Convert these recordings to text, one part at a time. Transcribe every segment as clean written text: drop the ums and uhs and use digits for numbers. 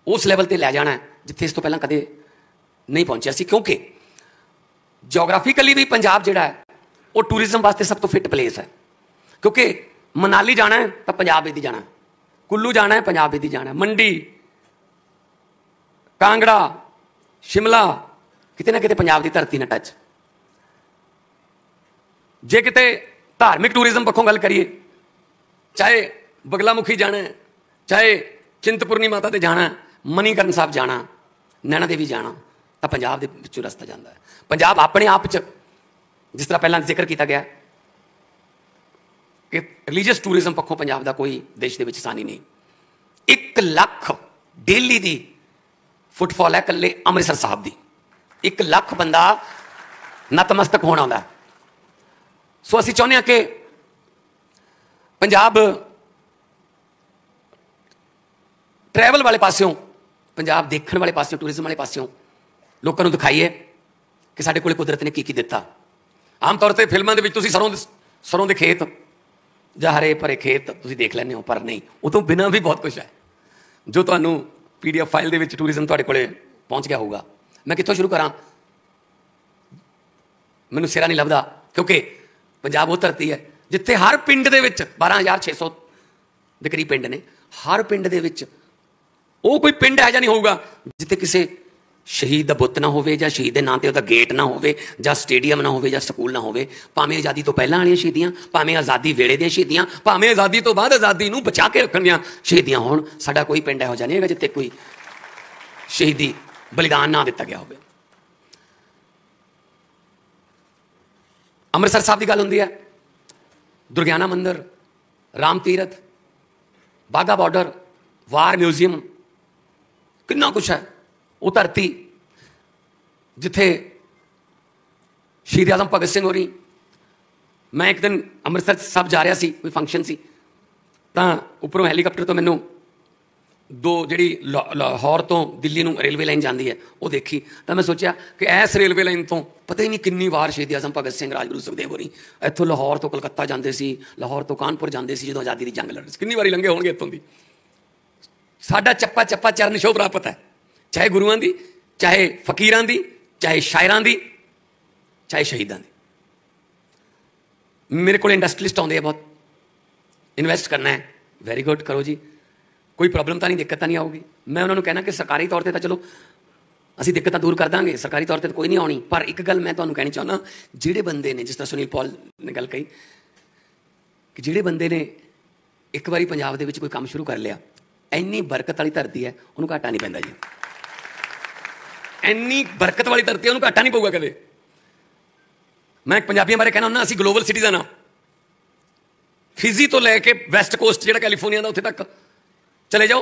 उस लैवल पर लै जाना है जिथे इस तो पहला कदे नहीं पहुंचा सी, क्योंकि जोग्राफिकली भी पंजाब जिहड़ा है वो टूरिज्म वास्ते सब तो फिट प्लेस है। क्योंकि मनाली जाना है तो पंजाब इदी जाना, कुल्लू जाना है पंजाब इदी जाना, मंडी, कांगड़ा, शिमला, किते ना किते पंजाब की धरती ने टच। जे किते धार्मिक टूरिज्म पक्षों गल करिए, चाहे बगलामुखी जाना है, चाहे चिंतपूर्णी माता ते जाना, मणिकरण साहब जाना, नैना देवी जाना, तो पंजाब दे विचों रस्ता जाता है। पंजाब अपने आप च जिस तरह पहला जिक्र किया गया कि रिलीजियस टूरिज्म पक्षों पंजाब का कोई देश के सानी नहीं। 1 लाख डेली की फुटफॉल है कल्ले अमृतसर साहब की, 1 लाख बंदा नतमस्तक होना आउंदा। सो असीं चाहुंदे हां कि पंजाब ट्रैवल वाले पासों, पंजाब देखने वाले पासों, टूरिज्म वाले पासों लोगों को दिखाइए कि साडे कोले कुदरत ने की दिता। आम तौर पर फिल्मों के सरों के खेत ਜਾਂ हरे भरे खेत तुसीं देख लैंदे हो, पर नहीं, वो तो बिना भी बहुत कुछ है जो तुहानूं PDF फाइल दे विच टूरिज्म तुहाडे कोले पहुंच गया होगा। मैं कित्थों शुरू करा, मैनूं सिरा नहीं लभदा, क्योंकि पंजाब वो धरती है जिथे हर पिंड दे विच 12,600 दे करीब पिंड ने। हर पिंड दे विच वो कोई पिंड है नहीं होगा जिथे किसी शहीद का बुत ना होवे, या शहीद के नाम से उसका गेट ना होवे, या स्टेडियम ना होवे, या स्कूल ना होवे। भावें आज़ादी तो पहलां वालियां शहीदियां, भावें आज़ादी वेले दी शहीदियां, भावें आज़ादी तो बाद आज़ादी नूं बचा के रखण दियां शहीदियां होण। साडा कोई पिंड इहो जिहा नहीं हैगा जिथे कोई शहीदी बलिदान ना दिता गया होवे। अमृतसर साहब की गल हुंदी है, दुर्गियाना मंदिर, राम तीरथ, बाघा बॉर्डर, वार म्यूजियम, कितना कुछ है। वो धरती जिथे शहीद आजम भगत सिंह होरी, मैं एक दिन अमृतसर साहब जा रहा सी, कोई फंक्शन सी, तो उपरों हैलीकॉप्टर तो मैनू दो जी लाहौर तो दिल्ली नूं रेलवे लाइन जाती है वो देखी, तो मैं सोचा कि इस रेलवे लाइन तो पता ही नहीं कितनी बार शहीद आजम भगत सिंह, राजगुरू सुखदेव होरी इत्थों लाहौर तो कलकत्ता जाते सी, लाहौर तो कानपुर जाते सी, जो आज़ादी की जंग लड़ रही, कितनी बारी लंघे होणगे इत्थों दी। साडा चप्पा चप्पा चरण छो प्राप्त है, चाहे गुरुआं दी, चाहे फकीरां दी, चाहे शायरां दी, चाहे शहीदां दी। मेरे को इंडस्ट्रीलिस्ट आउंदे बहुत, इन्वेस्ट करना है, वेरी गुड, करो जी, कोई प्रॉब्लम तो नहीं, दिक्कत तो नहीं आऊगी। मैं उन्होंने कहना कि सरकारी तौर पर तो चलो असीं दिक्कत दूर कर देंगे, सरकारी तौर पर तो कोई नहीं आनी, पर एक गल मैं तुहानूं कहनी चाहुंदा, जिहड़े बंदे ने, जिस तरह सुनील पॉल ने गल कही कि जिहड़े बंदे ने एक बारी पंजाब दे विच कोई काम शुरू कर लिया, इन्नी बरकत वाली धरती है, उन्होंने घाटा नहीं पैंदा जी। इन्नी बरकत वाली धरती है, उन्होंने घाटा नहीं पऊगा कदे। मैं पंजाबियों बारे कहना हुंदा, असीं ग्लोबल सिटीजन हाँ। फिजी तो लैके वैसट कोस्ट जिहड़ा कैलीफोर्निया दा उत्थे तक चले जाओ,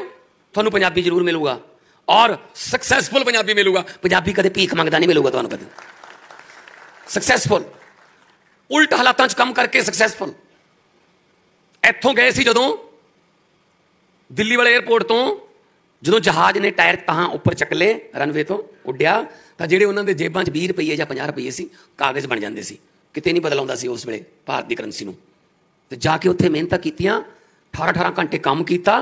तुहानूं पंजाबी जरूर मिलूगा, और सक्सैसफुल पंजाबी मिलूगा। पंजाबी कदे भीख मंगदा नहीं मिलूगा तुहानूं कदे। सक्सैसफुल, उल्ट हालातां च काम करके सक्सैसफुल। इत्थों गए सी जदों दिल्ली वाले एयरपोर्ट तो, जो जहाज ने टायर तहां उपर चक ले, रनवे तो उड्डिया, तो जिहड़े उन्होंने जेबां च 20 रुपये या 50 रुपये सी, कागज़ बन जाते सी, किते नहीं बदल आउंदा सी उस वेले भारत की करंसी नूं। ते जाके उत्थे मेहनत कीतियां, 18-18 घंटे काम किया।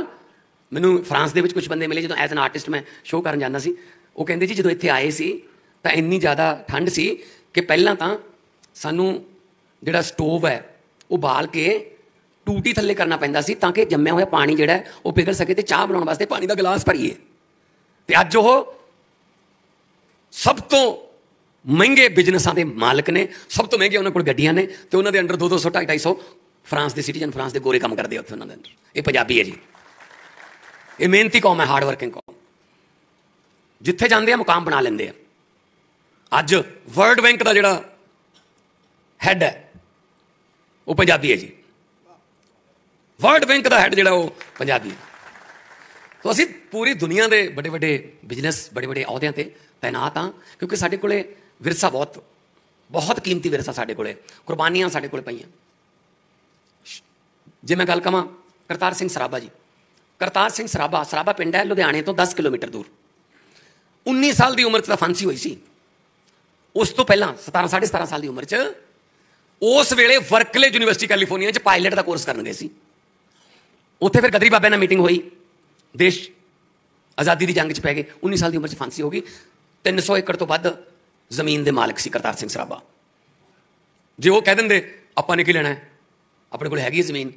मैनू फ्रांस दे विच कुछ बंदे मिले, जो एज एन आर्टिस्ट मैं शो करन जांदा सी, वो कहंदे जी जदों इत्थे आए सी तो इन्नी ज़्यादा ठंड सी कि पहलां तां सानू जिहड़ा स्टोव है वो बाल के टूटी थल्ले करना पैंदा सी, ताकि जम्मिया होया पानी जिहड़ा है वो पिघल सके, तो चाह बनाउण वास्ते पानी का गिलास भरीए। ते अज वो सब तो महंगे बिजनेसां दे मालक ने, सब तो महंगे उन्होंने कोल गड्डियां ने, तो उन्होंने अंडर 200, 250 फ्रांस के सिटीजन, फ्रांस के गोरे काम करते उत्थे उन्होंने अंडर। ये पंजाबी है जी, ये मेहनती कौम है, हार्ड वर्किंग कौम। जिथे जाते हैं मुकाम बना लेंगे। अज वर्ल्ड बैंक का जिहड़ा हैड है वो पंजाबी है जी, वर्ल्ड बैंक का हैड जिहड़ा वो पंजाबी है। तो असीं पूरी दुनिया के बड़े बड़े बिजनेस, बड़े बड़े अहुदियां ते तैनात हाँ, क्योंकि साडे कोले विरसा बहुत बहुत कीमती विरसा, साडे कोले कुर्बानियां साडे कोले पईयां। जे मैं गल कवां करतार सिंह सराभा जी, करतार सिंह सराभा, सराभा पिंड है लुधियाने तो 10 किलोमीटर दूर। 19 साल की उम्र च फांसी हुई सी। उस तो पहला 17 साढ़े 17 साल की उम्र च उस वेले वर्कले यूनिवर्सिटी कैलीफोर्निया च पायलट का कोर्स करन गए सी। उत्थे फिर गदरी बाबे नाल मीटिंग हुई, देश आज़ादी की जंग च पै गए, 19 साल की उम्र च फांसी हो गई। 300 एकड़ तो वध जमीन के मालिक से करतार सिंह सराभा। जो वो कह देंगे आपां ने की लेना है, अपने को हैगी जमीन,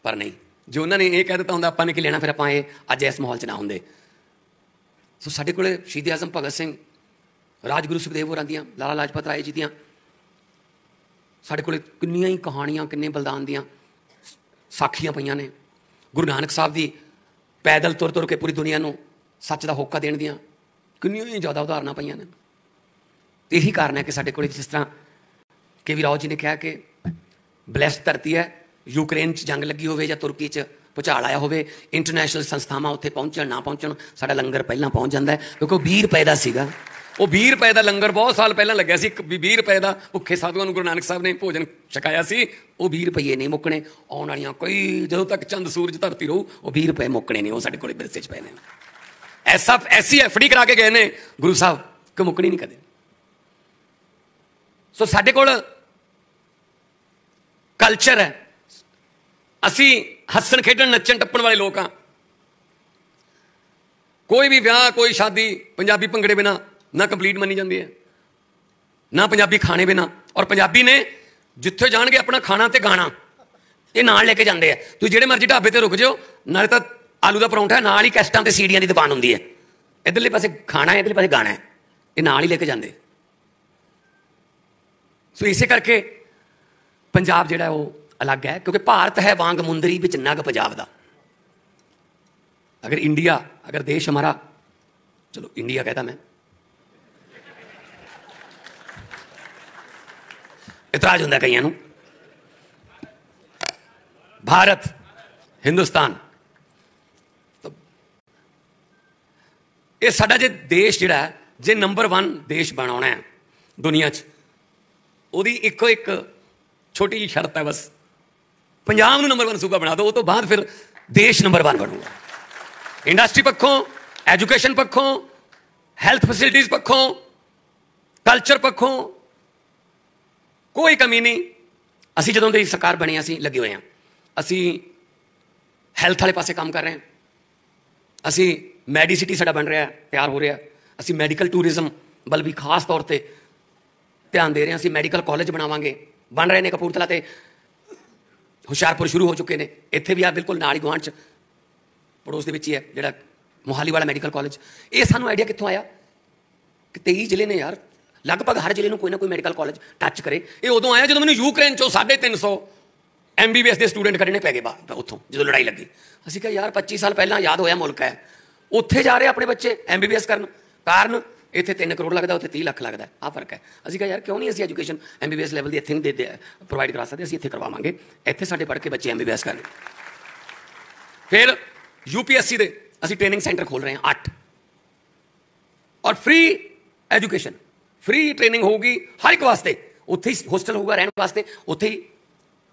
पर नहीं, जो उन्होंने ये कह दिता होंगे आपां ने की लेना, फिर आपां अज इस माहौल च ना होंगे। सो साढ़े को शहीद आजम भगत सिंह, राजगुरु सुखदेव होरां दियां, लाला लाजपत राय जी दियां साढ़े को किन्नियां ही कहानियां, किन्ने बलिदान दियां साखियां पईयां ने। गुरु नानक साहब की पैदल तुर तुर के पूरी दुनिया को सच का होका देने दियां किन्नियां ही ज़्यादा उदाहरणा पईयां ने। यही कारण है कि साढ़े को जिस तरह के वी राव जी ने कहा कि ब्लैस्ड धरती है, यूक्रेन च जंग लगी होवे या तुर्की च भुचाल आया होवे, इंटरनैशनल संस्थावां उत्थे पहुंचण ना पहुंचण, साडा लंगर पहलां पहुंच जाता है, क्योंकि 20 रुपए का सीगा। वो 20 रुपए का लंगर बहुत साल पहलां लग्या सी। 20 रुपए का भुखे साधुआं नूं गुरु नानक साहब ने भोजन छकाया सी। वो 20 रुपये नहीं मुकने, आउण वालियां कई जदों तक चंद सूरज धरती रहू वो 20 रुपए मुकने नहीं। वो साडे कोल विरसे च पए ने। ऐसी एफडी करा के गए ने गुरु साहब कि मुकनी नहीं कदे। सो साडे कोल कल्चर है, असी हसन खेडण नचण टप्पण वाले लोग हाँ। कोई भी ब्याह, कोई शादी पंजाबी भंगड़े बिना ना कंप्लीट मनी जाती है, ना पंजाबी खाने बिना। और पंजाबी ने जिथे जाणगे अपना खाना तो गाना ये नाल लेके जाते हैं। तुम जिहड़े मर्जी ढाबे ते रुक जाओ, नाले तो आलू का परौंठा है, नाल ही कैसटां ते सीडियां की दुकान होंदी है, इधरले पासे खाना है, इधरले पासे गाना है, ये नाल ही लेके जाते। सो इसे करके पंजाब जिहड़ा है वो अलग है, क्योंकि भारत है वांग मुंदरी विच नग पंजाब दा। अगर इंडिया, अगर देश हमारा, चलो इंडिया कहता मैं, इतराज होंदा कईयां नूं, भारत, हिंदुस्तान, तो ये साडा जे देश जिहड़ा है, जे नंबर 1 देश बनाउणा है दुनिया च, ओहदी इक्को एक छोटी जी शर्त है बस, पंजाब नूं नंबर 1 सूबा बना दो, उस तो बाद फिर देश नंबर 1 बनूगा। इंडस्ट्री पक्षों, एजुकेशन पक्षों, हैल्थ फैसिलिटीज पक्षों, कल्चर पक्षों कोई कमी नहीं। असी जदों दी सरकार बनी असी लगे हुए हैं, असी हैल्थ वाले पासे काम कर रहे हैं, असी मैडिसिटी साडा बन रहा है, तैयार हो रहा है, असी मैडिकल टूरिज्म बल भी खास तौर पर ध्यान दे रहे हैं। असी मैडिकल कॉलेज बनावांगे, बन रहे हैं कपूरथला ते, हुशियारपुर शुरू हो चुके हैं, इत्थे भी आ बिल्कुल नाल ही गुआंढ च पड़ोस के ही है जिहड़ा मोहाली वाला मैडिकल कॉलेज। ये सानू आइडिया कित्थों आया कि 23 जिले ने यार, लगभग हर जिले में कोई ना कोई मैडिकल कॉलेज टच करे। ये उदों आया जो मैंने यूक्रेन चो 350 MBBS के स्टूडेंट कढ़ने पै गए बाहर उत्थों, जो लड़ाई लगी। असीं कहा यार 25 साल पहला याद होया मुल्क है, उत्थे जा रहे अपने बच्चे MBBS करन, कारण इत्थे 3 करोड़ लगता, उत्थे 30 लाख लगता, आ फर्क है। असीं कहा यार क्यों नहीं असीं एजुकेशन MBBS लैवल की इत्थे नहीं दे प्रोवाइड करा सकते, असीं इत्थे करवावांगे, इत्थे साडे पढ़ के बच्चे MBBS करन। फिर UPSC दे असीं ट्रेनिंग सेंटर खोल रहे हैं 8, और फ्री एजुकेशन, फ्री ट्रेनिंग होगी हर एक वास्ते। उत्थे ही होस्टल होगा रहने वास्ते, उत्थे ही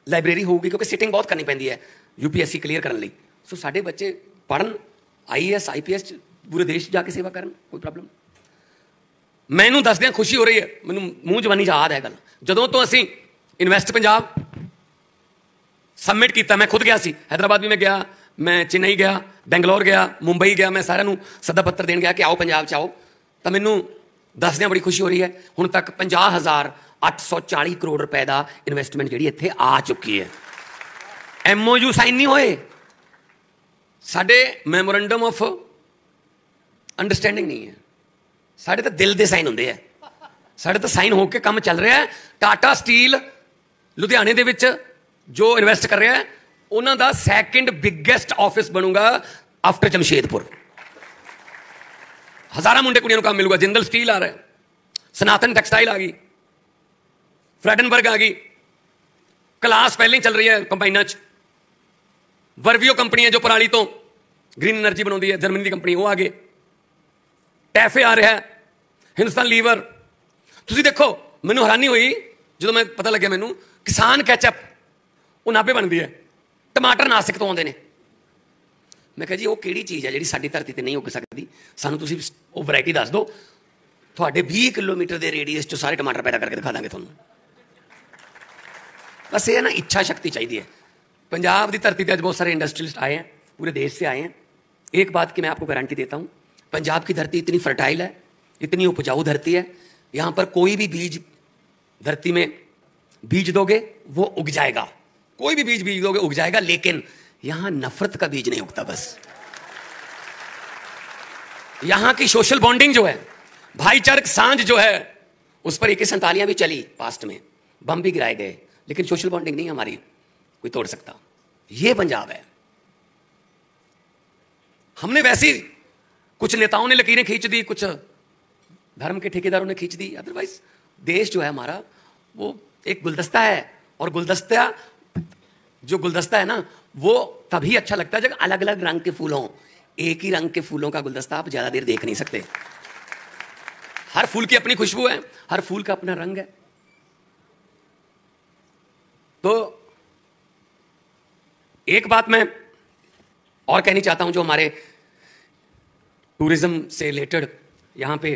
लाइब्रेरी होगी, क्योंकि सिटिंग बहुत करनी पैंदी है UPSC क्लीयर करने लई। सो साडे बच्चे पढ़न, IAS IPS पूरे देश जाके सेवा करन, कोई प्रॉब्लम। मैनू दसदियां खुशी हो रही है, मैनू मूँह जवानी याद है गल, जदों तो असीं इन्वेस्ट पंजाब सबमिट किया, मैं खुद गया सी, हैदराबाद भी मैं गया, मैं चेन्नई गया, बेंगलोर गया, मुंबई गया, मैं सारिਆਂ ਨੂੰ सदा पत्र देन गया कि आओ पंजाब च आओ। तो मैनू दसदियां बड़ी खुशी हो रही है, हुण तक 50,840 करोड़ रुपए का इन्वेस्टमेंट जी इत्थे आ चुकी है। MOU साइन नहीं होए, साडे मैमोरेंडम ऑफ अंडरस्टैंडिंग नहीं है, साडे तो दिल के साइन होंदे है, साडे तो साइन होके काम चल रहा है। टाटा स्टील लुधियाने दे विच जो इन्वेस्ट कर रहा है, उन्हों का 2nd बिगेस्ट ऑफिस बनूगा आफ्टर जमशेदपुर। हज़ारां मुंडे कुड़ियों को काम मिलूगा। जिंदल स्टील आ रहा है, सनातन टेक्सटाइल आ गई, फ्रेडनबर्ग आ गई, क्लास पहले ही चल रही है कंबाइना च, वर्वियो कंपनी है जो पराली तो ग्रीन एनर्जी बनाती है, जर्मनी की कंपनी, वो आ गए, टैफे आ रहा है, हिंदुस्तान लीवर। तुसीं देखो, मैनू हैरानी हुई जो मैं पता लगे, मैनू किसान कैचअप वो नाभे बनती है, टमाटर नासिक तो आते हैं। मैं कहा जी वो किहड़ी चीज़ है जी साडी धरती ते नहीं उग सकती, सानू तुसीं वो वैरायटी दस दो, तुहाडे 20 किलोमीटर के रेडियस चो सारे टमाटर पैदा करके दिखा देंगे तुहानू। बस ये ना इच्छा शक्ति चाहिए है। पंजाब की धरती पर अज बहुत सारे इंडस्ट्रियलिस्ट आए हैं, पूरे देश से आए हैं, एक बात की मैं आपको गारंटी देता हूं, पंजाब की धरती इतनी फर्टाइल है, इतनी उपजाऊ धरती है, यहां पर कोई भी बीज धरती में बीज दोगे वो उग जाएगा, कोई भी बीज दोगे उग जाएगा, लेकिन यहां नफरत का बीज नहीं उगता। बस यहां की सोशल बॉन्डिंग जो है, भाईचारक सांझ जो है, उस पर 21 भी चली, पास्ट में बम भी गिराए गए, लेकिन सोशल बॉन्डिंग नहीं हमारी कोई तोड़ सकता। यह पंजाब है। हमने वैसी कुछ नेताओं ने लकीरें खींच दी, कुछ धर्म के ठेकेदारों ने खींच दी, अदरवाइज देश जो है हमारा वो एक गुलदस्ता है। और गुलदस्ता है ना, वो तभी अच्छा लगता है जब अलग अलग रंग के फूल हों। एक ही रंग के फूलों का गुलदस्ता आप ज्यादा देर देख नहीं सकते। हर फूल की अपनी खुशबू है, हर फूल का अपना रंग है। तो एक बात मैं और कहनी चाहता हूं, जो हमारे टूरिज्म से रिलेटेड यहां पे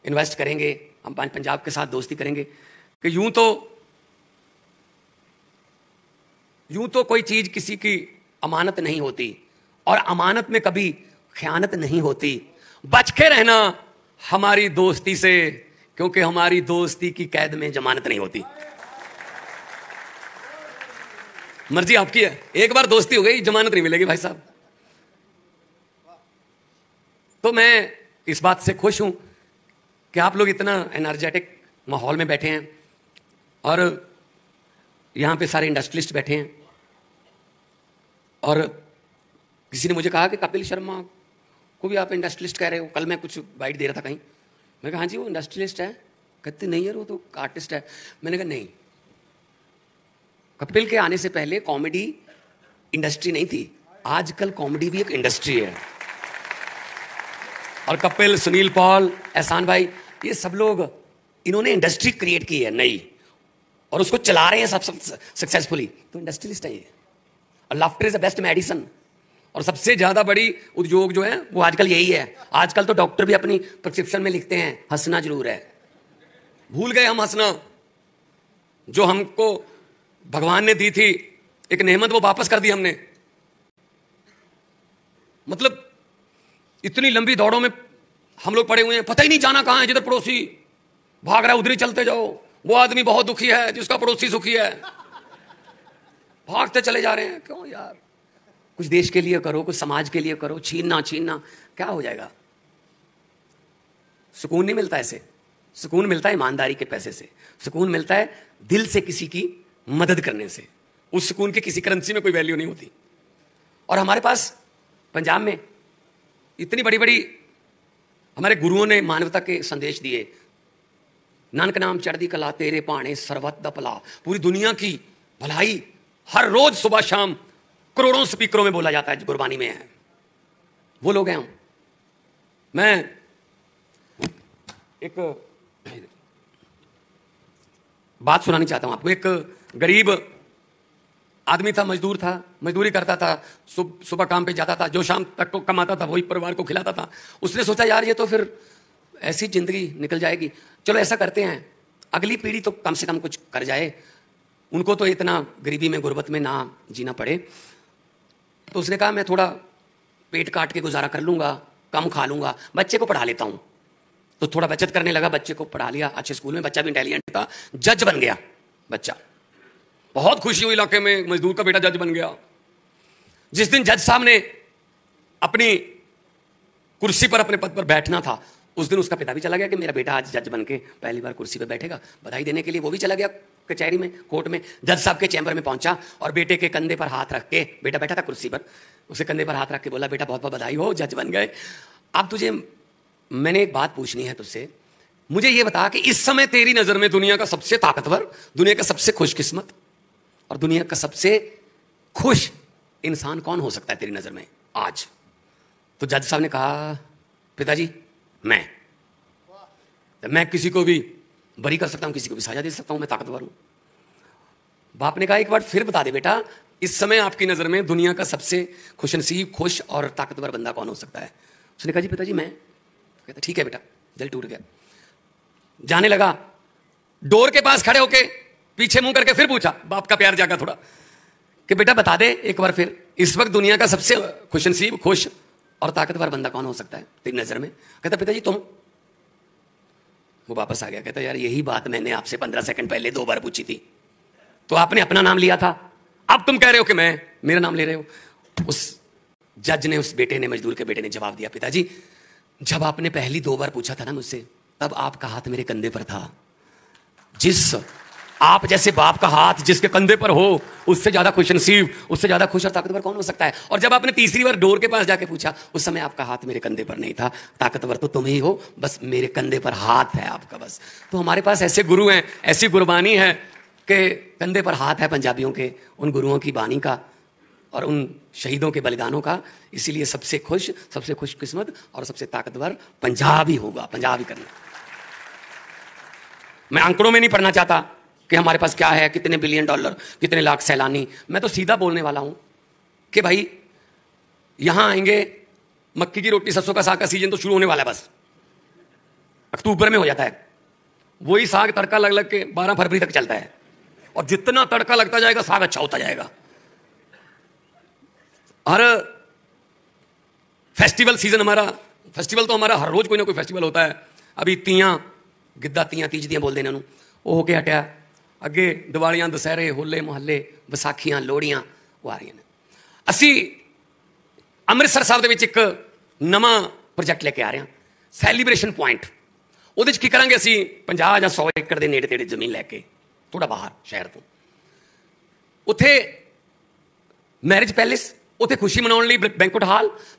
इन्वेस्ट करेंगे, हम पंजाब के साथ दोस्ती करेंगे, कि यूं तो कोई चीज किसी की अमानत नहीं होती, और अमानत में कभी खयानत नहीं होती। बच के रहना हमारी दोस्ती से, क्योंकि हमारी दोस्ती की कैद में जमानत नहीं होती। मर्जी आपकी है, एक बार दोस्ती हो गई जमानत नहीं मिलेगी भाई साहब। तो मैं इस बात से खुश हूं कि आप लोग इतना एनर्जेटिक माहौल में बैठे हैं, और यहां पे सारे इंडस्ट्रियलिस्ट बैठे हैं। और किसी ने मुझे कहा कि कपिल शर्मा को भी आप इंडस्ट्रियलिस्ट कह रहे हो। कल मैं कुछ बाइट दे रहा था कहीं, मैं कहा हाँ जी वो इंडस्ट्रियलिस्ट है। कहते नहीं यार वो तो आर्टिस्ट है। मैंने कहा नहीं, कपिल के आने से पहले कॉमेडी इंडस्ट्री नहीं थी, आजकल कॉमेडी भी एक इंडस्ट्री है। और कपिल, सुनील पॉल, एहसान भाई, ये सब लोग, इन्होंने इंडस्ट्री क्रिएट की है नई, और उसको चला रहे हैं सब सक्सेसफुली। तो इंडस्ट्रियलिस्ट है ये। और laughter is the best medicine. और सबसे ज्यादा बड़ी उद्योग जो है वो आजकल यही है। आजकल तो डॉक्टर भी अपनी प्रिस्क्रिप्शन में लिखते हैं हंसना जरूर है। भूल गए हम हंसना, जो हमको भगवान ने दी थी एक नेमत, वो वापस कर दी हमने। मतलब इतनी लंबी दौड़ों में हम लोग पड़े हुए हैं, पता ही नहीं जाना कहां है। जिधर पड़ोसी भाग रहा है उधर ही चलते जाओ। वो आदमी बहुत दुखी है जिसका पड़ोसी सुखी है, भागते चले जा रहे हैं। क्यों यार, कुछ देश के लिए करो, कुछ समाज के लिए करो। छीनना क्या हो जाएगा? सुकून नहीं मिलता ऐसे। सुकून मिलता है ईमानदारी के पैसे से, सुकून मिलता है दिल से किसी की मदद करने से। उस सुकून की किसी करेंसी में कोई वैल्यू नहीं होती। और हमारे पास पंजाब में इतनी बड़ी बड़ी हमारे गुरुओं ने मानवता के संदेश दिए। नानक नाम चढ़दी कला तेरे भाणे सर्वत दा भला। पूरी दुनिया की भलाई हर रोज सुबह शाम करोड़ों स्पीकरों में बोला जाता है, गुरबानी में है। वो लोग हैं हम। मैं एक बात सुनानी चाहता हूं आपको। एक गरीब आदमी था, मजदूर था, मजदूरी करता था, सुबह काम पे जाता था, जो शाम तक को कमाता था वही परिवार को खिलाता था। उसने सोचा यार ये तो फिर ऐसी जिंदगी निकल जाएगी, चलो ऐसा करते हैं अगली पीढ़ी तो कम से कम कुछ कर जाए, उनको तो इतना गरीबी में गुर्बत में ना जीना पड़े। तो उसने कहा मैं थोड़ा पेट काट के गुजारा कर लूंगा, कम खा लूंगा, बच्चे को पढ़ा लेता हूं। तो थोड़ा बचत करने लगा, बच्चे को पढ़ा लिया अच्छे स्कूल में। बच्चा भी इंटेलिजेंट था, जज बन गया बच्चा। बहुत खुशी हुई इलाके में, मजदूर का बेटा जज बन गया। जिस दिन जज साहब ने अपनी कुर्सी पर अपने पद पर बैठना था, उस दिन उसका पिता भी चला गया कि मेरा बेटा आज जज बन के पहली बार कुर्सी पर बैठेगा। बधाई देने के लिए वो भी चला गया कचहरी में, कोर्ट में। जज साहब के चैम्बर में पहुंचा और बेटे के कंधे पर हाथ रख के, बेटा बैठा था कुर्सी पर, उसे कंधे पर हाथ रख के बोला बेटा बहुत बहुत बधाई हो, जज बन गए। अब तुझे मैंने एक बात पूछनी है तुझसे, मुझे ये बता कि इस समय तेरी नजर में दुनिया का सबसे ताकतवर, दुनिया का सबसे खुशकिस्मत और दुनिया का सबसे खुश इंसान कौन हो सकता है तेरी नजर में आज? तो जज साहब ने कहा पिताजी मैं किसी को भी बरी कर सकता हूं, किसी को भी सजा दे सकता हूं, मैं ताकतवर हूं। बाप ने कहा एक बार फिर बता दे बेटा, इस समय आपकी नजर में दुनिया का सबसे खुशनसीब, खुश और ताकतवर बंदा कौन हो सकता है? उसने कहा जी पिताजी मैं। कहता ठीक है बेटा। दिल टूट गया, जाने लगा। डोर के पास खड़े होके पीछे मुंह करके फिर पूछा, बाप का प्यार जागा थोड़ा, कि बेटा बता दे एक बार फिर, इस वक्त दुनिया का सबसे खुशनसीब, खुश और ताकतवर बंदा कौन हो सकता है तेरी नजर में? कहता पिताजी तुम। वो वापस आ गया, कहता यार यही बात मैंने आपसे 15 सेकंड पहले 2 बार पूछी थी, तो आपने अपना नाम लिया था, अब तुम कह रहे हो कि मैं मेरा नाम ले रहे हो। उस जज ने, उस बेटे ने, मजदूर के बेटे ने जवाब दिया, पिताजी जब आपने पहली 2 बार पूछा था ना मुझसे, तब आपका हाथ मेरे कंधे पर था। जिस आप जैसे बाप का हाथ जिसके कंधे पर हो, उससे ज्यादा खुश नसीब, उससे ज्यादा खुश और ताकतवर कौन हो सकता है? और जब आपने तीसरी बार डोर के पास जाके पूछा, उस समय आपका हाथ मेरे कंधे पर नहीं था। ताकतवर तो तुम ही हो, बस मेरे कंधे पर हाथ है आपका बस। तो हमारे पास ऐसे गुरु हैं, ऐसी कुर्बानी है कि कंधे पर हाथ है पंजाबियों के, उन गुरुओं की बानी का और उन शहीदों के बलिदानों का। इसीलिए सबसे खुशकिस्मत और सबसे ताकतवर पंजाब ही होगा, पंजाब ही करना। मैं आंकड़ों में नहीं पढ़ना चाहता कि हमारे पास क्या है, कितने बिलियन डॉलर, कितने लाख सैलानी। मैं तो सीधा बोलने वाला हूं कि भाई यहां आएंगे, मक्की की रोटी सरसों का साग का सीजन तो शुरू होने वाला है, बस अक्टूबर में हो जाता है। वही साग तड़का लग लग के 12 फरवरी तक चलता है, और जितना तड़का लगता जाएगा साग अच्छा होता जाएगा। हर फेस्टिवल सीजन हमारा, फेस्टिवल तो हमारा हर रोज कोई ना कोई फेस्टिवल होता है। अभी तीयां गिद्धा तीयां तीज दियां बोलते हैं इन्हों, वो होके हटिया। अगे दिवालियां, दशहरे, होले मुहल्ले, विसाखियां, लोहड़ियां वो आ रही ने। असी ਅੰਮ੍ਰਿਤਸਰ ਸਾਹਿਬ ਦੇ ਵਿੱਚ ਇੱਕ ਨਵਾਂ ਪ੍ਰੋਜੈਕਟ ਲੈ ਕੇ ਆ ਰਹੇ ਹਾਂ, ਸੈਲੀਬ੍ਰੇਸ਼ਨ ਪੁਆਇੰਟ। ਉਹਦੇ 'ਚ ਕੀ ਕਰਾਂਗੇ ਅਸੀਂ, 50 ਜਾਂ 100 ਏਕੜ ਦੇ ਨੇੜੇ ਤੇੜੇ ਜ਼ਮੀਨ ਲੈ ਕੇ, ਥੋੜਾ ਬਾਹਰ ਸ਼ਹਿਰ ਤੋਂ, ਉੱਥੇ ਮੈਰਿਜ ਪੈਲੇਸ, ਉੱਥੇ ਖੁਸ਼ੀ ਮਨਾਉਣ ਲਈ ਬੈਂਕੁਏਟ ਹਾਲ,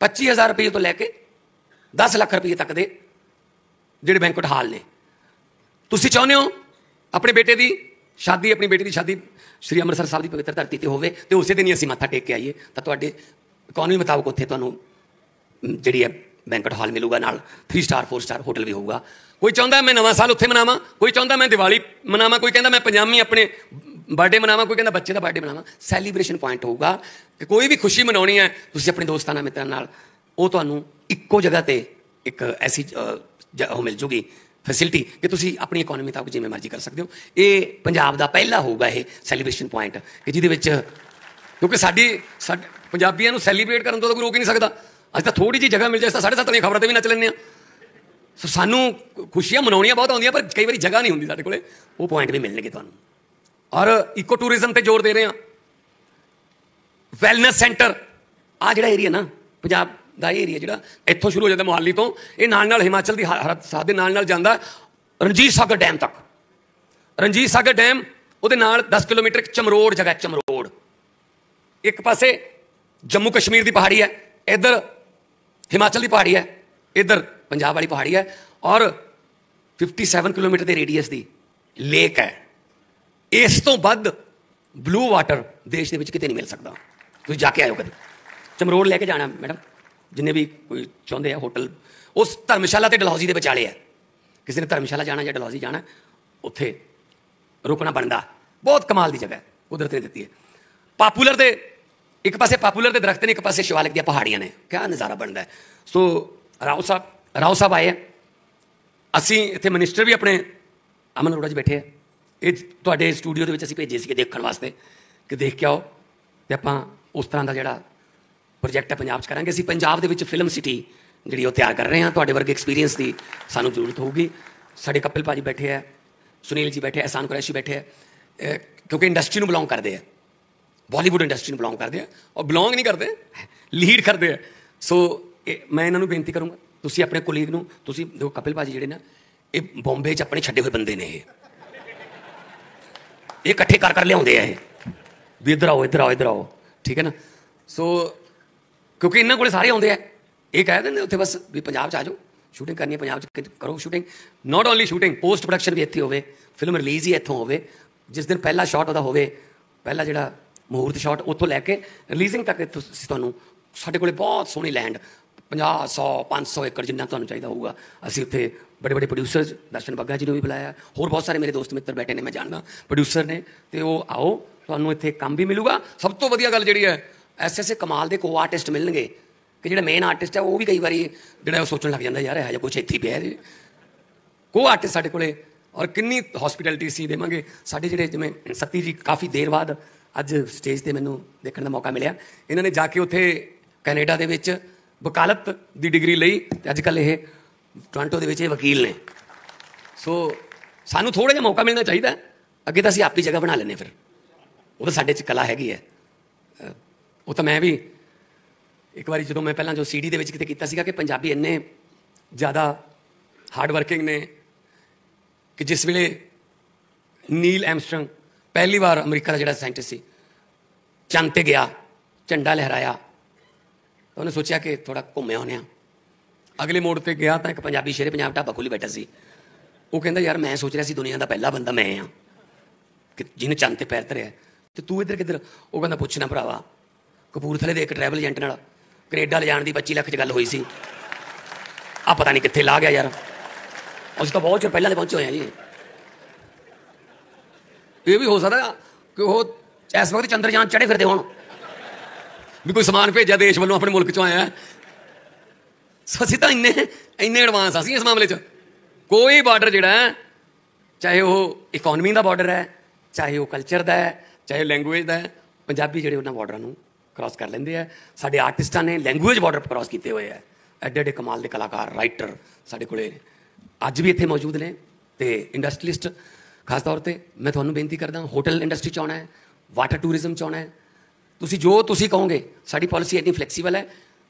25,000 ਰੁਪਏ ਤੋਂ ਲੈ ਕੇ 10 ਲੱਖ ਰੁਪਏ ਤੱਕ ਦੇ ਜਿਹੜੇ ਬੈਂਕੁਏਟ ਹਾਲ ਨੇ। ਤੁਸੀਂ ਚਾਹੁੰਦੇ ਹੋ ਆਪਣੇ ਬੇਟੇ ਦੀ ਸ਼ਾਦੀ, ਆਪਣੀ ਬੇਟੀ ਦੀ ਸ਼ਾਦੀ ਸ਼੍ਰੀ ਅੰਮ੍ਰਿਤਸਰ ਸਾਹਿਬ ਦੀ ਪਵਿੱਤਰ ਧਰਤੀ ਤੇ ਹੋਵੇ, ਤੇ ਉਸੇ ਦਿਨ ਹੀ ਅਸੀਂ ਮੱਥਾ ਟੇਕ ਕੇ ਆਈਏ, ਤਾਂ ਤੁਹਾਡੇ ਇਕੋਨਮੀ ਮੁਤਾਬਕ ਉੱਥੇ ਤੁਹਾਨੂੰ ਜਿਹੜੀ ਹੈ ਬੈਂਕੁਏਟ ਹਾਲ ਮਿਲੂਗਾ, ਨਾਲ 3 ਸਟਾਰ 4 ਸਟਾਰ ਹੋਟਲ ਵੀ ਹੋਊਗਾ। ਕੋਈ ਚਾਹੁੰਦਾ ਮੈਂ ਨਵਾਂ ਸਾਲ ਉੱਥੇ ਮਨਾਵਾਂ, ਕੋਈ ਚਾਹੁੰਦਾ ਮੈਂ ਦੀਵਾਲੀ ਮਨਾਵਾਂ, ਕੋਈ ਕਹਿੰਦਾ ਮੈਂ ਪੰਜਾਮੀ ਆਪਣੇ ਬਰਥਡੇ ਮਨਾਵਾਂ, ਕੋਈ ਕਹਿੰਦਾ ਬੱਚੇ ਦਾ ਬਰਥਡੇ ਮਨਾਵਾਂ। ਸੈਲੀਬ੍ਰੇਸ਼ਨ ਪੁਆਇੰਟ ਹੋਊਗਾ ਕਿ ਕੋਈ ਵੀ ਖੁਸ਼ੀ ਮਨਾਉਣੀ ਹੈ, ਤੁਸੀਂ ਆਪਣੇ ਦੋਸਤਾਂ ਨਾਲ, ਮਿੱਤਰਾਂ ਨਾਲ, ਉਹ ਤੁਹਾਨੂੰ ਇੱਕੋ ਜਗ੍ਹਾ ਤੇ ਇੱਕ ਐਸੀ ਉਹ ਮਿਲ ਜੂਗੀ ਫੈਸਿਲਿਟੀ ਕਿ ਤੁਸੀਂ ਆਪਣੀ ਇਕੋਨਮੀ ਮੁਤਾਬਕ ਜਿਵੇਂ ਮਰਜ਼ੀ ਕਰ ਸਕਦੇ ਹੋ। ਇਹ ਪੰਜਾਬ ਦਾ ਪਹਿਲਾ ਹੋਊਗਾ ਇਹ ਸੈਲੀਬ੍ਰੇਸ਼ਨ ਪੁਆਇੰਟ, ਕਿ ਜਿਹਦੇ ਵਿੱਚ, ਕਿਉਂਕਿ ਸਾਡੇ ਪੰਜਾਬੀਆਂ ਨੂੰ ਸੈਲੀਬ੍ਰੇਟ ਕਰਨ ਤੋਂ ਤਾਂ ਕੋਈ ਰੋਕ ਹੀ ਨਹੀਂ ਸਕਦਾ। ਅੱਜ ਤਾਂ ਥੋੜੀ ਜਿਹੀ ਜਗ੍ਹਾ ਮਿਲ ਜਾਏ ਤਾਂ 7:30 ਦੀਆਂ ਖਬਰਾਂ ਤੇ ਵੀ ਨੱਚ ਲੈਂਦੇ ਹਾਂ। ਸੋ ਸਾਨੂੰ ਖੁਸ਼ੀਆਂ ਮਨਾਉਣੀਆਂ ਬਹੁਤ ਆਉਂਦੀਆਂ, ਪਰ ਕਈ ਵਾਰੀ ਜਗ੍ਹਾ ਨਹੀਂ ਹੁੰਦੀ ਸਾਡੇ ਕੋਲੇ, ਉਹ ਪੁਆਇੰਟ ਵੀ ਮਿਲਣਗੇ ਤੁਹਾਨੂੰ। ਔਰ ਇਕੋ ਟੂਰਿਜ਼ਮ ਤੇ ਜ਼ੋਰ ਦੇ ਰਹੇ ਹਾਂ। ਵੈਲਨੈਸ ਸੈਂਟਰ, ਆ ਜਿਹੜਾ ਏਰੀਆ ਨਾ ਪੰਜਾਬ ਦਾ, ਇਹ ਏਰੀਆ ਜਿਹੜਾ ਇੱਥੋਂ ਸ਼ੁਰੂ ਹੋ ਜਾਂਦਾ ਮੋਹਾਲੀ ਤੋਂ, ਇਹ ਨਾਲ ਨਾਲ ਹਿਮਾਚਲ ਦੀ ਸਰਹੱਦ ਦੇ ਨਾਲ ਨਾਲ ਜਾਂਦਾ ਰਣਜੀਤ ਸਾਗਰ ਡੈਮ ਤੱਕ। ਰਣਜੀਤ ਸਾਗਰ ਡੈਮ, ਉਹਦੇ ਨਾਲ 10 ਕਿਲੋਮੀਟਰ ਇੱਕ ਚਮਰੋੜ ਜਗ੍ਹਾ, ਚਮਰੋੜ ਇੱਕ ਪਾਸੇ ਜੰਮੂ ਕਸ਼ਮੀਰ ਦੀ ਪਹਾੜੀ ਹੈ, ਇੱਧਰ ਹਿਮਾਚਲ ਦੀ ਪਹਾੜੀ ਹੈ, ਇੱਧਰ ਪੰਜਾਬ ਵਾਲੀ ਪਹਾੜੀ ਹੈ, ਔਰ 57 ਕਿਲੋਮੀਟਰ ਦੇ ਰੇਡੀਅਸ ਦੀ ਲੇਕ ਹੈ। ਇਸ ਤੋਂ ਵੱਧ ਬਲੂ ਵਾਟਰ ਦੇਸ਼ ਦੇ ਵਿੱਚ ਕਿਤੇ ਨਹੀਂ ਮਿਲ ਸਕਦਾ। ਤੁਸੀਂ ਜਾ ਕੇ ਆਇਓ ਕਦੇ, ਚਮਰੋੜ ਲੈ ਕੇ ਜਾਣਾ ਮੈਡਮ, ਜਿੰਨੇ ਵੀ ਕੋਈ ਚਾਹੁੰਦੇ ਆ ਹੋਟਲ। ਉਸ ਧਰਮਸ਼ਾਲਾ ਤੇ ਡਲਹੌਜ਼ੀ ਦੇ ਵਿਚਾਲੇ ਹੈ। ਕਿਸੇ ਨੇ ਧਰਮਸ਼ਾਲਾ ਜਾਣਾ ਜਾਂ ਡਲਹੌਜ਼ੀ ਜਾਣਾ, ਉੱਥੇ ਰੁਕਣਾ ਬਣਦਾ। ਬਹੁਤ ਕਮਾਲ ਦੀ ਜਗ੍ਹਾ ਕੁਦਰਤ ਨੇ ਦਿੱਤੀ ਹੈ। ਪਾਪੂਲਰ ਦੇ ਇੱਕ ਪਾਸੇ ਪਾਪੂਲਰ ਦੇ ਦਰਖਤ ਨੇ, ਇੱਕ ਪਾਸੇ ਸ਼ਿਵਾਲਿਕ ਦੀਆਂ ਪਹਾੜੀਆਂ ਨੇ, ਕਿਆ ਨਜ਼ਾਰਾ ਬਣਦਾ ਹੈ। ਸੋ ਰਾਓ ਸਾਹਿਬ ਆਏ ਆ। ਅਸੀਂ ਇੱਥੇ ਮਿਨਿਸਟਰ ਵੀ ਆਪਣੇ ਅਮਨ ਅਰੋੜਾ ਜੀ ਬੈਠੇ ਆ। ਇਹ ਤੁਹਾਡੇ ਸਟੂਡੀਓ ਦੇ ਵਿੱਚ ਅਸੀਂ ਭੇਜੇ ਸੀਗੇ ਦੇਖਣ ਵਾਸਤੇ ਕਿ ਦੇਖ ਕੇ ਆਓ, ਅਤੇ ਆਪਾਂ ਉਸ ਤਰ੍ਹਾਂ ਦਾ ਜਿਹੜਾ ਪ੍ਰੋਜੈਕਟ ਹੈ ਪੰਜਾਬ 'ਚ ਕਰਾਂਗੇ। ਅਸੀਂ ਪੰਜਾਬ ਦੇ ਵਿੱਚ ਫਿਲਮ ਸਿਟੀ ਜਿਹੜੀ ਉਹ ਤਿਆਰ ਕਰ ਰਹੇ ਹਾਂ। ਤੁਹਾਡੇ ਵਰਗੇ ਐਕਸਪੀਰੀਅੰਸ ਦੀ ਸਾਨੂੰ ਜ਼ਰੂਰਤ ਹੋਊਗੀ। ਸਾਡੇ ਕਪਿਲ ਭਾਜੀ ਬੈਠੇ ਹੈ, ਸੁਨੀਲ ਜੀ ਬੈਠੇ, ਅਹਿਸਾਨ ਕੁਰੈਸ਼ੀ ਬੈਠੇ ਹੈ, ਕਿਉਂਕਿ ਇੰਡਸਟਰੀ ਨੂੰ ਬਿਲੋਂਗ ਕਰਦੇ ਆ, ਬਾਲੀਵੁੱਡ ਇੰਡਸਟਰੀ ਨੂੰ ਬਿਲੋਂਗ ਕਰਦੇ ਆ, ਔਰ ਬਿਲੋਂਗ ਨਹੀਂ ਕਰਦੇ, ਲੀਡ ਕਰਦੇ ਆ। ਸੋ ਮੈਂ ਇਹਨਾਂ ਨੂੰ ਬੇਨਤੀ ਕਰੂੰਗਾ, ਤੁਸੀਂ ਆਪਣੇ ਕੋਲੀਗ ਨੂੰ, ਤੁਸੀਂ ਦੇਖੋ ਕਪਿਲ ਭਾਜੀ ਜਿਹੜੇ ਨਾ, ਇਹ ਬੰਬੇ 'ਚ ਆਪਣੇ ਛੱਡੇ ਹੋਏ ਬੰਦੇ ਨੇ, ਇਹ ਇਕੱਠੇ ਕਰ ਲਿਆਉਂਦੇ ਆ, ਇਹ ਵੀ ਇੱਧਰ ਆਓ, ਇੱਧਰ ਆਓ, ਇੱਧਰ ਆਓ, ਠੀਕ ਹੈ ਨਾ। ਸੋ ਕਿਉਂਕਿ ਇਹਨਾਂ ਕੋਲ ਸਾਰੇ ਆਉਂਦੇ ਆ, ਇਹ ਕਹਿ ਦਿੰਦੇ ਉੱਥੇ ਬਸ ਵੀ ਪੰਜਾਬ 'ਚ ਆ ਜਾਓ, ਸ਼ੂਟਿੰਗ ਕਰਨੀ ਹੈ ਪੰਜਾਬ 'ਚ ਕਰੋ shooting. Not only shooting, post production ਵੀ ਇੱਥੇ ਹੋਵੇ, ਫਿਲਮ ਰਿਲੀਜ਼ ਹੀ ਇੱਥੋਂ ਹੋਵੇ। ਜਿਸ ਦਿਨ ਪਹਿਲਾ ਸ਼ਾਟ ਉਹਦਾ ਹੋਵੇ, ਪਹਿਲਾ ਜਿਹੜਾ ਮਹੂਰਤ ਸ਼ਾਟ, ਉੱਥੋਂ ਲੈ ਕੇ ਰਿਲੀਜ਼ਿੰਗ ਤੱਕ ਤੁਹਾਨੂੰ, ਸਾਡੇ ਕੋਲ ਬਹੁਤ ਸੋਹਣੀ ਲੈਂਡ, 50, 100, 500 ਏਕੜ ਜਿੰਨਾ ਤੁਹਾਨੂੰ ਚਾਹੀਦਾ ਹੋਊਗਾ। ਅਸੀਂ ਉੱਥੇ ਬੜੇ ਬੜੇ ਪ੍ਰੋਡਿਊਸਰਸ, ਦਰਸ਼ਨ ਬੱਗਾ ਜੀ ਨੂੰ ਵੀ ਬੁਲਾਇਆ, ਹੋਰ ਬਹੁਤ ਸਾਰੇ ਮੇਰੇ ਦੋਸਤ ਮਿੱਤਰ ਬੈਠੇ ਨੇ, ਮੈਂ ਜਾਣਦਾ ਪ੍ਰੋਡਿਊਸਰ ਨੇ, ਅਤੇ ਉਹ ਆਓ, ਤੁਹਾਨੂੰ ਇੱਥੇ ਕੰਮ ਵੀ ਮਿਲੂਗਾ। ਸਭ ਤੋਂ ਵਧੀਆ ਗੱਲ ਜਿਹੜੀ ਹੈ, ਐਸੇ ਕਮਾਲ ਦੇ ਕੋ ਆਰਟਿਸਟ ਮਿਲਣਗੇ ਕਿ ਜਿਹੜਾ ਮੇਨ ਆਰਟਿਸਟ ਹੈ ਉਹ ਵੀ ਕਈ ਵਾਰੀ ਜਿਹੜਾ ਉਹ ਸੋਚਣ ਲੱਗ ਜਾਂਦਾ, ਯਾਰ ਇਹੋ ਜਿਹਾ ਕੁਛ ਇੱਥੇ ਹੀ ਪਿਆ ਜੀ। ਕੋ ਆਰਟਿਸਟ ਸਾਡੇ ਕੋਲੇ, ਔਰ ਕਿੰਨੀ ਹੌਸਪੀਟੈਲਿਟੀ ਅਸੀਂ ਦੇਵਾਂਗੇ। ਸਾਡੇ ਜਿਹੜੇ ਜਿਵੇਂ ਸਤੀ ਜੀ ਕਾਫੀ ਦੇਰ ਬਾਅਦ ਅੱਜ ਸਟੇਜ ਤੇ ਮੈਨੂੰ ਦੇਖਣ ਦਾ ਮੌਕਾ ਮਿਲਿਆ। ਇਹਨਾਂ ਨੇ ਜਾ ਕੇ ਉੱਥੇ ਕੈਨੇਡਾ ਦੇ ਵਿੱਚ ਵਕਾਲਤ ਦੀ ਡਿਗਰੀ ਲਈ ਤੇ ਅੱਜ ਕੱਲ੍ਹ ਇਹ ਟੋਰਾਂਟੋ ਦੇ ਵਿੱਚ ਇਹ ਵਕੀਲ ਨੇ। ਸੋ ਸਾਨੂੰ ਥੋੜ੍ਹਾ ਜਿਹਾ ਮੌਕਾ ਮਿਲਣਾ ਚਾਹੀਦਾ, ਅੱਗੇ ਤਾਂ ਅਸੀਂ ਆਪਣੀ ਜਗ੍ਹਾ ਬਣਾ ਲੈਂਦੇ। ਫਿਰ ਉਹ ਤਾਂ ਸਾਡੇ 'ਚ ਕਲਾ ਹੈਗੀ ਹੈ। ਉਹ ਤਾਂ ਮੈਂ ਵੀ ਇੱਕ ਵਾਰੀ ਜਦੋਂ ਮੈਂ ਪਹਿਲਾਂ ਜੋ CD ਦੇ ਵਿੱਚ ਕਿਤੇ ਕੀਤਾ ਸੀਗਾ ਕਿ ਪੰਜਾਬੀ ਇੰਨੇ ਜ਼ਿਆਦਾ ਹਾਰਡ ਵਰਕਿੰਗ ਨੇ ਕਿ ਜਿਸ ਵੇਲੇ ਨੀਲ ਐਮਸਟਰੰਗ ਪਹਿਲੀ ਵਾਰ ਅਮਰੀਕਾ ਦਾ ਜਿਹੜਾ ਸਾਇੰਟਿਸਟ ਸੀ ਚੰਦ 'ਤੇ ਗਿਆ, ਝੰਡਾ ਲਹਿਰਾਇਆ, ਤਾਂ ਉਹਨੇ ਸੋਚਿਆ ਕਿ ਥੋੜ੍ਹਾ ਘੁੰਮੇ ਆਉਂਦੇ ਹਾਂ। ਅਗਲੇ ਮੋੜ 'ਤੇ ਗਿਆ ਤਾਂ ਇੱਕ ਪੰਜਾਬੀ ਸ਼ੇਰੇ ਪੰਜਾਬ ਢਾਬਾ ਖੋਲ੍ਹੀ ਬੈਠਾ ਸੀ। ਉਹ ਕਹਿੰਦਾ ਯਾਰ ਮੈਂ ਸੋਚ ਰਿਹਾ ਸੀ ਦੁਨੀਆ ਦਾ ਪਹਿਲਾ ਬੰਦਾ ਮੈਂ ਹਾਂ ਕਿ ਜਿਹਨੇ ਚੰਦ 'ਤੇ ਪੈਰ ਧਰਿਆ, ਅਤੇ ਤੂੰ ਇੱਧਰ ਕਿੱਧਰ? ਉਹ ਕਹਿੰਦਾ ਪੁੱਛਣਾ ਭਰਾਵਾ, ਕਪੂਰਥਲੇ ਦੇ ਇੱਕ ਟਰੈਵਲ ਏਜੰਟ ਨਾਲ ਕੈਨੇਡਾ ਲਿਜਾਣ ਦੀ 25 ਲੱਖ 'ਚ ਗੱਲ ਹੋਈ ਸੀ, ਆ ਪਤਾ ਨਹੀਂ ਕਿੱਥੇ ਲਾ ਗਿਆ ਯਾਰ। ਅਸੀਂ ਤਾਂ ਬਹੁਤ ਚਿਰ ਪਹਿਲਾਂ ਦੇ ਪਹੁੰਚੇ ਹੋਏ ਹਾਂ ਜੀ। ਇਹ ਵੀ ਹੋ ਸਕਦਾ ਕਿ ਉਹ ਇਸ ਵਕਤ ਚੰਦਰਯਾਨ ਚੜ੍ਹੇ ਫਿਰਦੇ ਹੋਣ ਵੀ ਕੋਈ ਸਮਾਨ ਭੇਜਿਆ ਦੇਸ਼ ਵੱਲੋਂ ਆਪਣੇ ਮੁਲਕ 'ਚੋਂ ਆਇਆ। ਅਸੀਂ ਤਾਂ ਇੰਨੇ ਐਡਵਾਂਸ ਅਸੀਂ ਇਸ ਮਾਮਲੇ 'ਚ। ਕੋਈ ਬਾਰਡਰ ਜਿਹੜਾ ਹੈ, ਚਾਹੇ ਉਹ ਇਕੋਨਮੀ ਦਾ ਬਾਰਡਰ ਹੈ, ਚਾਹੇ ਉਹ ਕਲਚਰ ਦਾ ਹੈ, ਚਾਹੇ ਲੈਂਗੁਏਜ ਦਾ ਹੈ, ਪੰਜਾਬੀ ਜਿਹੜੇ ਉਹਨਾਂ ਬਾਰਡਰਾਂ ਨੂੰ ਕ੍ਰਾਸ ਕਰ ਲੈਂਦੇ ਆ। ਸਾਡੇ ਆਰਟਿਸਟਾਂ ਨੇ ਲੈਂਗੁਏਜ ਬਾਰਡਰ ਕ੍ਰਾਸ ਕੀਤੇ ਹੋਏ ਆ। ਐਡੇ ਐਡੇ ਕਮਾਲ ਦੇ ਕਲਾਕਾਰ, ਰਾਈਟਰ ਸਾਡੇ ਕੋਲੇ ਅੱਜ ਵੀ ਇੱਥੇ ਮੌਜੂਦ ਨੇ। ਅਤੇ ਇੰਡਸਟਰੀਲਿਸਟ ਖਾਸ ਤੌਰ 'ਤੇ ਮੈਂ ਤੁਹਾਨੂੰ ਬੇਨਤੀ ਕਰਦਾ, ਹੋਟਲ ਇੰਡਸਟਰੀ 'ਚ ਆਉਣਾ ਹੈ, ਵਾਟਰ ਟੂਰਿਜ਼ਮ 'ਚ ਆਉਣਾ ਹੈ, ਤੁਸੀਂ ਜੋ ਤੁਸੀਂ ਕਹੋਗੇ। ਸਾਡੀ ਪਾਲਿਸੀ ਇੰਨੀ ਫਲੈਕਸੀਬਲ ਹੈ।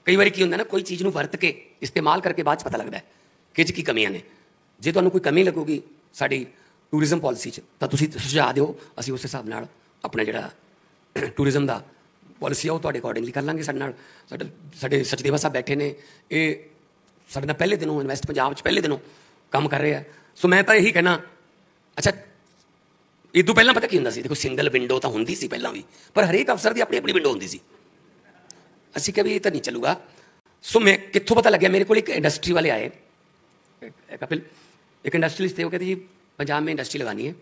ਕਈ ਵਾਰੀ ਕੀ ਹੁੰਦਾ ਨਾ, ਕੋਈ ਚੀਜ਼ ਨੂੰ ਵਰਤ ਕੇ ਇਸਤੇਮਾਲ ਕਰਕੇ ਬਾਅਦ 'ਚ ਪਤਾ ਲੱਗਦਾ ਕਿ ਇਹ 'ਚ ਕੀ ਕਮੀਆਂ ਨੇ। ਜੇ ਤੁਹਾਨੂੰ ਕੋਈ ਕਮੀ ਲੱਗੂਗੀ ਸਾਡੀ ਟੂਰਿਜ਼ਮ ਪਾਲਿਸੀ 'ਚ ਤਾਂ ਤੁਸੀਂ ਸੁਝਾਅ ਦਿਓ, ਅਸੀਂ ਉਸ ਹਿਸਾਬ ਨਾਲ ਆਪਣਾ ਜਿਹੜਾ ਟੂਰਿਜ਼ਮ ਦਾ ਪਾਲਿਸੀ ਆ ਉਹ ਤੁਹਾਡੇ ਅਕੋਰਡਿੰਗਲੀ ਕਰ ਲਾਂਗੇ। ਸਾਡੇ ਨਾਲ ਸਾਡੇ ਸਚਦੇਵਾ ਸਾਹਿਬ ਬੈਠੇ ਨੇ, ਇਹ ਸਾਡੇ ਨਾਲ ਪਹਿਲੇ ਦਿਨੋਂ ਇਨਵੈਸਟ ਪੰਜਾਬ 'ਚ ਪਹਿਲੇ ਦਿਨੋਂ ਕੰਮ ਕਰ ਰਹੇ ਆ। ਸੋ ਮੈਂ ਤਾਂ ਇਹੀ ਕਹਿਣਾ, ਅੱਛਾ ਇਹ ਤੋਂ ਪਹਿਲਾਂ ਪਤਾ ਕੀ ਹੁੰਦਾ ਸੀ, ਦੇਖੋ ਸਿੰਗਲ ਵਿੰਡੋ ਤਾਂ ਹੁੰਦੀ ਸੀ ਪਹਿਲਾਂ ਵੀ, ਪਰ ਹਰੇਕ ਅਫਸਰ ਦੀ ਆਪਣੀ ਆਪਣੀ ਵਿੰਡੋ ਹੁੰਦੀ ਸੀ। ਅਸੀਂ ਕਿਹਾ ਵੀ ਇਹ ਤਾਂ ਨਹੀਂ ਚੱਲੂਗਾ। ਸੋ ਮੈਂ ਕਿੱਥੋਂ ਪਤਾ ਲੱਗਿਆ, ਮੇਰੇ ਕੋਲ ਇੱਕ ਇੰਡਸਟਰੀ वाले आए, कपिल एक इंडस्ट्रियलिस्ट थे। वो कहते जी पंजाब में इंडस्ट्री लगानी है,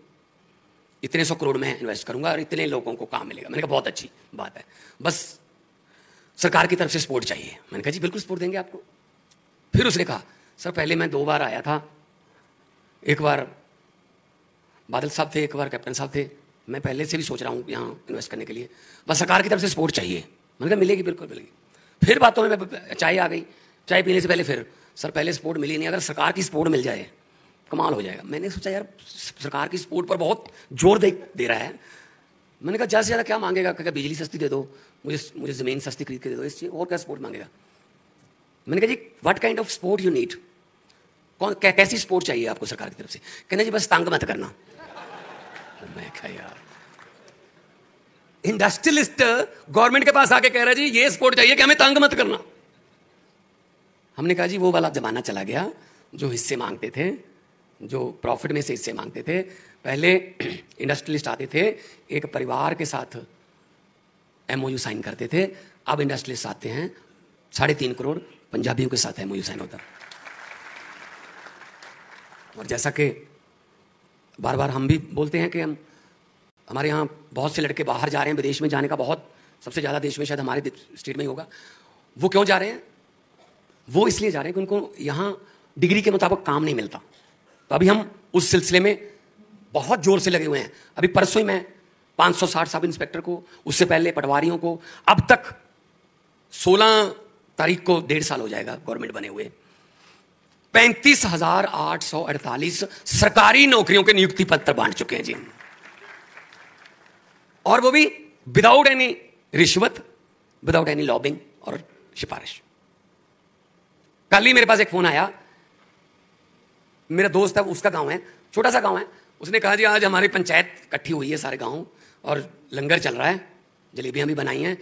इतने 100 करोड़ में इन्वेस्ट करूंगा और इतने लोगों को काम मिलेगा। मैंने कहा बहुत अच्छी बात है, बस सरकार की तरफ से सपोर्ट चाहिए। मैंने कहा जी बिल्कुल सपोर्ट देंगे आपको। फिर उसने कहा सर पहले मैं 2 बार आया था, एक बार बादल साहब थे, एक बार कैप्टन साहब थे, मैं पहले से भी सोच रहा हूँ यहाँ इन्वेस्ट करने के लिए, बस सरकार की तरफ से सपोर्ट चाहिए। मैंने कहा मिलेगी, बिल्कुल मिलेगी। फिर बातों में चाय आ गई, चाय पीने से पहले फिर सर पहले सपोर्ट मिली नहीं, अगर सरकार की सपोर्ट मिल जाए कमाल हो जाएगा। मैंने सोचा यार सरकार की सपोर्ट पर बहुत जोर दे रहा है। मैंने कहा ज़्यादा से ज़्यादा क्या मांगेगा, क्या बिजली सस्ती दे दो, मुझे ज़मीन सस्ती खरीद के दे दो, इससे और क्या सपोर्ट मांगेगा। मैंने कहा जी what kind of support you need, कैसी सपोर्ट चाहिए आपको सरकार की तरफ से। कहना जी बस तंग मत करना। मैं कहा यार इंडस्ट्रियलिस्ट गवर्नमेंट के पास आके कह रहा है जी ये सपोर्ट चाहिए कि हमें तंग मत करना। हमने कहा जी वो वाला जमाना चला गया जो हिस्से मांगते थे, जो प्रॉफिट में से हिस्से मांगते थे। पहले इंडस्ट्रियलिस्ट आते थे, एक परिवार के साथ MOU साइन करते थे, अब इंडस्ट्रियलिस्ट आते हैं 3.5 करोड़ पंजाबियों के साथ MOU साइन होता। और जैसा कि बार बार हम भी बोलते हैं कि हमारे यहाँ बहुत से लड़के बाहर जा रहे हैं, विदेश में जाने का बहुत सबसे ज़्यादा देश में शायद हमारे स्टेट में ही होगा। वो क्यों जा रहे हैं? वो इसलिए जा रहे हैं कि उनको यहाँ डिग्री के मुताबिक काम नहीं मिलता। तो अभी हम उस सिलसिले में बहुत जोर से लगे हुए हैं। अभी परसों ही मैं 560 सब इंस्पेक्टर को, उससे पहले पटवारियों को, अब तक 16 तारीख को 1.5 साल हो जाएगा गवर्नमेंट बने हुए, 35,848 सरकारी नौकरियों के नियुक्ति पत्र बांट चुके हैं जी। और वो भी विदाउट एनी रिश्वत, विदाउट एनी लॉबिंग और सिफारिश। कल ही मेरे पास एक फोन आया, मेरा दोस्त है, उसका गांव है, छोटा सा गांव है। उसने कहा जी आज हमारी पंचायत इकट्ठी हुई है सारे गांव और लंगर चल रहा है, जलेबियां भी बनाई हैं।